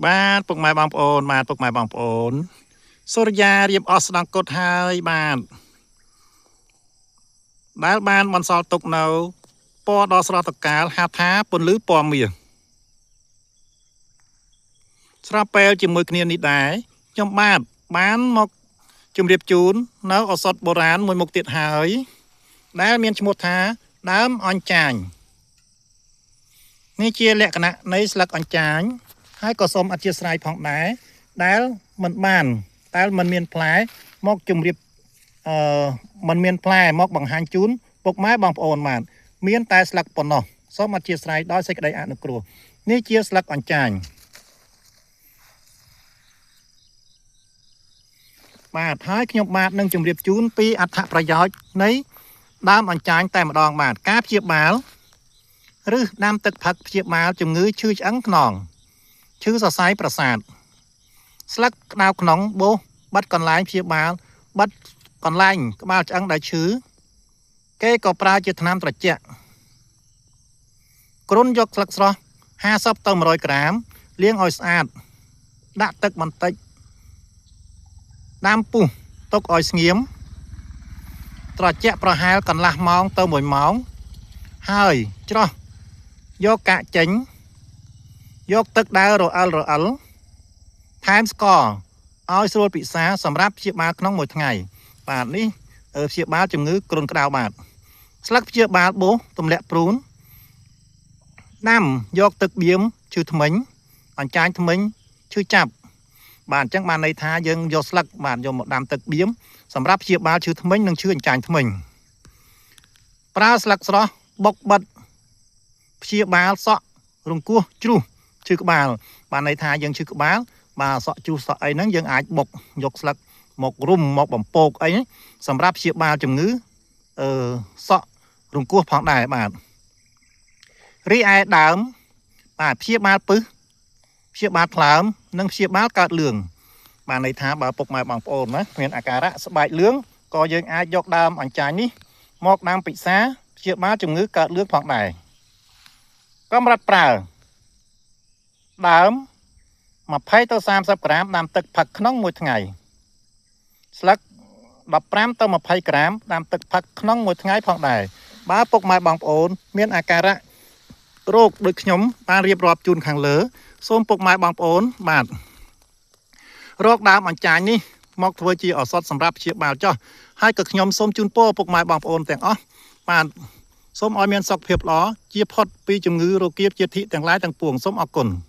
បាទពុកម៉ែបងប្អូនបាទពុកម៉ែបងប្អូនសូរិយារៀបអស់ស្ដង់កុដហើយបាទដែលបានបន្សល់ទុកនៅពណ៌ដ៏ស្រស់ត្រកាលហៅថាពន្លឺពណ៌មាសស្រាប់ពេលជាមួយគ្នានេះដែរខ្ញុំបានមកជម្រាបជូននៅឱសថបុរាណមួយមុខទៀតហើយដែលមានឈ្មោះថាដើមអញ្ចាញនេះជាលក្ខណៈនៃស្លឹកអញ្ចាញហើយក៏សូមអធិស្ឋានផងដែរដែលមិនមានផ្លែមកជម្រាបមិនមានផ្លែមកបង្ហាញជូនពុកម៉ែបងប្អូនបានមានតែស្លឹកប៉ុណ្ណោះសូមអធិស្ឋានដោយសេចក្តីអនុគ្រោះនេះជាស្លឹកអញ្ចាញបាទហើយខ្ញុំបាទនឹងជម្រាបជូនពីអត្ថប្រយោជន៍នៃដើមអញ្ចាញតែម្ដងបាទការព្យាបាលឬដាំទឹកផឹកព្យាបាលជំងឺឈឺឆ្អឹងខ្នងឈឺសរសៃប្រសាទស្លឹកក្តៅក្នុងបោសបិទកន្លែងព្យាបាលបិទកន្លែងក្បាលឆ្អឹងដែលឈឺគេក៏ប្រើជាថ្នាំត្រជាក់គ្រុនយកស្លឹកស្រស់50ទៅ100ក្រាមលាងឲ្យស្អាតដាក់ទឹកបន្តិចដាំពុះទុកឲ្យស្ងៀមត្រជាក់ប្រហែលកន្លះម៉ោងទៅ1ម៉ោងហើយច្រោះយកកាកចេញយកទឹកដែលរអិលថែមស្ករឲ្យស្រួលពិសាសម្រាប់ព្យាបាលក្នុងមួយថ្ងៃបាទនេះព្យាបាលជំងឺគ្រុនក្តៅបាទស្លឹកព្យាបាលបោសទម្លាក់ព្រូនដាំយកទឹកបៀមឈឺធ្មេញអញ្ចាញធ្មេញឈឺចាប់បាទអញ្ចឹងបានន័យថាយើងយកស្លឹកបាទយកមកដាំទឹកបៀមសម្រាប់ព្យាបាលឈឺធ្មេញនិងឈឺអញ្ចាញធ្មេញប្រើស្លឹកស្រស់បុកបិទព្យាបាលសក់រង្គោះជ្រុះឈឺក្បាលបានន័យថាយើងឈឺក្បាលបាទសក់ជ្រុះសក់អីហ្នឹងយើងអាចបុកយកស្លឹកមករុំមកបំពកអីសម្រាប់ព្យាបាលជំងឺសក់រង្គោះផងដែរបាទរីឯដើមបាទព្យាបាលពឹសព្យាបាលថ្លើមនិងព្យាបាលកើតលឿងបានន័យថាបើពុកម៉ែបងប្អូនណាមានអាការៈស្បែកលឿងក៏យើងអាចយកដើមអញ្ចាញនេះមកដាំពិសាព្យាបាលជំងឺកើតលឿងផងដែរកម្រិតប្រើដើម20ទៅ30ក្រាមដាំទឹកផឹកក្នុងមួយថ្ងៃស្លឹក15ទៅ20ក្រាមដាំទឹកផឹកក្នុងមួយថ្ងៃផងដែរបើពុកម៉ែបងប្អូនមានអាការៈរោគដូចខ្ញុំបានរៀបរាប់ជូនខាងលើសូមពុកម៉ែបងប្អូនបាទរកដើមអញ្ចាញនេះមកធ្វើជាឱសថសម្រាប់ព្យាបាលចោះហើយក៏ខ្ញុំសូមជូនពរពុកម៉ែបងប្អូនទាំងអស់បាទសូមឲ្យមានសុខភាពល្អជាផុតពីជំងឺរោគាជាតិទាំងឡាយទាំងពួងសូមអរគុណ